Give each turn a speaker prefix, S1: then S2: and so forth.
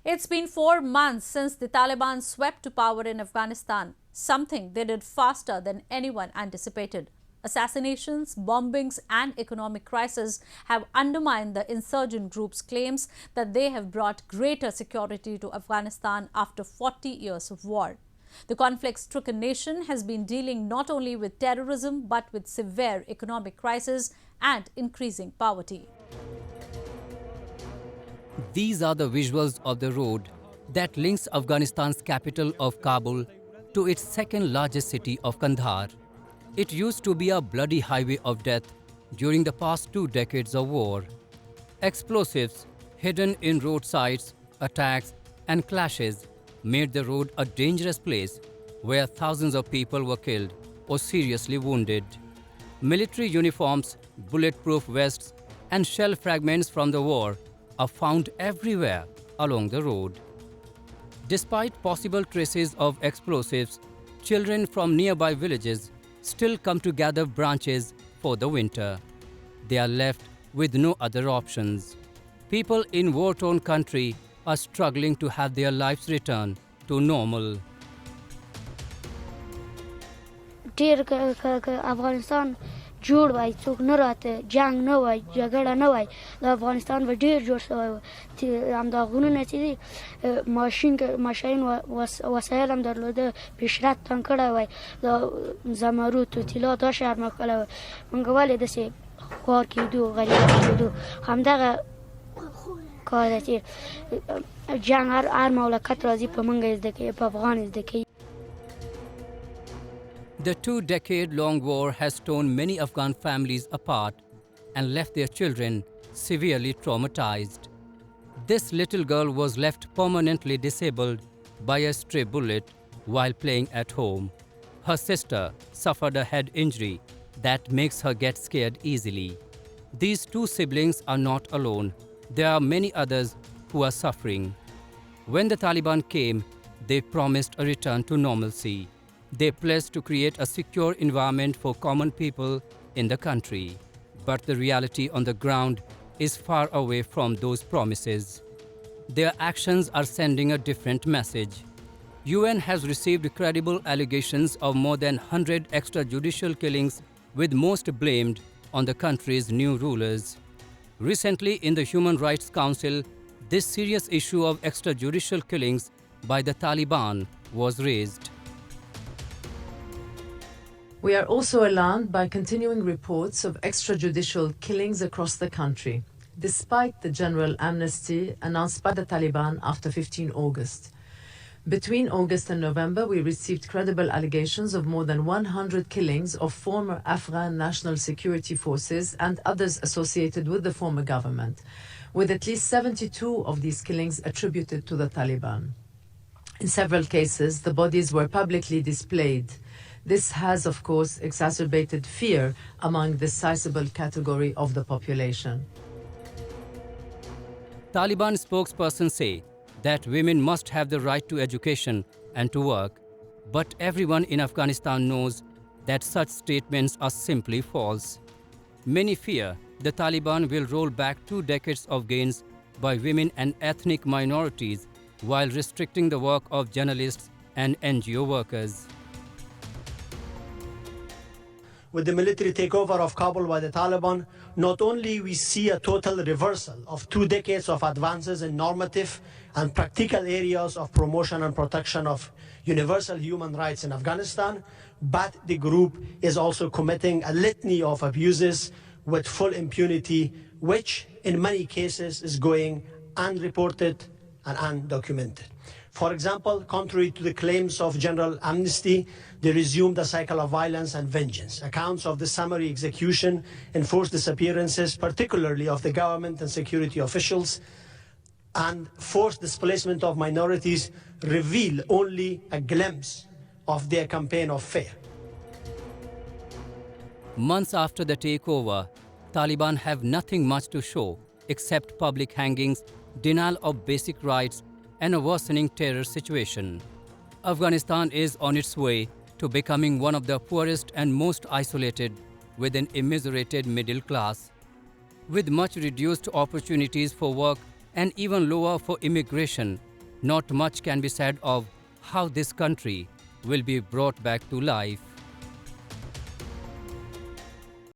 S1: It's been 4 months since the Taliban swept to power in Afghanistan, something they did faster than anyone anticipated. Assassinations, bombings and economic crisis have undermined the insurgent group's claims that they have brought greater security to Afghanistan after 40 years of war. The conflict-stricken nation has been dealing not only with terrorism but with severe economic crisis and increasing poverty.
S2: These are the visuals of the road that links Afghanistan's capital of Kabul to its second largest city of Kandahar. It used to be a bloody highway of death during the past 2 decades of war. Explosives hidden in roadsides, attacks and clashes made the road a dangerous place where thousands of people were killed or seriously wounded. Military uniforms, bulletproof vests and shell fragments from the war are found everywhere along the road. Despite possible traces of explosives, children from nearby villages still come to gather branches for the winter. They are left with no other options. People in war-torn country are struggling to have their lives return to normal.
S3: Afghanistan جوړ وای څوک نه راته جنگ نه وای جګړه نه وای د افغانستان به ډیر جوړ شوی و چې همدا غرونه چې دي ماشین وسایل هم درلوده پیشرفت هم کړی وای د زمرود و طلا دا شهر مو کړی وای موږ ولې داسې خوار کېدو غریب کېدو همدغه کار دی چې جنګ هر مملکت راځي په موږ زده کوي په افغان زده کوي.
S2: The 2-decade-long war has torn many Afghan families apart and left their children severely traumatized. This little girl was left permanently disabled by a stray bullet while playing at home. Her sister suffered a head injury that makes her get scared easily. These 2 siblings are not alone. There are many others who are suffering. When the Taliban came, they promised a return to normalcy. They pledged to create a secure environment for common people in the country. But the reality on the ground is far away from those promises. Their actions are sending a different message. UN has received credible allegations of more than 100 extrajudicial killings, with most blamed on the country's new rulers. Recently, in the Human Rights Council, this serious issue of extrajudicial killings by the Taliban was raised.
S4: We are also alarmed by continuing reports of extrajudicial killings across the country, despite the general amnesty announced by the Taliban after 15 August. Between August and November, we received credible allegations of more than 100 killings of former Afghan national security forces and others associated with the former government, with at least 72 of these killings attributed to the Taliban. In several cases, the bodies were publicly displayed. This has, of course, exacerbated fear among this sizable category of the population.
S2: Taliban spokespersons say that women must have the right to education and to work, but everyone in Afghanistan knows that such statements are simply false. Many fear the Taliban will roll back 2 decades of gains by women and ethnic minorities while restricting the work of journalists and NGO workers.
S5: With the military takeover of Kabul by the Taliban, not only we see a total reversal of 2 decades of advances in normative and practical areas of promotion and protection of universal human rights in Afghanistan, but the group is also committing a litany of abuses with full impunity, which in many cases is going unreported and undocumented. For example, contrary to the claims of General Amnesty, they resumed a cycle of violence and vengeance. Accounts of the summary execution, enforced disappearances, particularly of the government and security officials, and forced displacement of minorities reveal only a glimpse of their campaign of fear.
S2: Months after the takeover, Taliban have nothing much to show except public hangings, denial of basic rights, and a worsening terror situation. Afghanistan is on its way to becoming one of the poorest and most isolated, with an immiserated middle class. With much reduced opportunities for work and even lower for immigration, not much can be said of how this country will be brought back to life.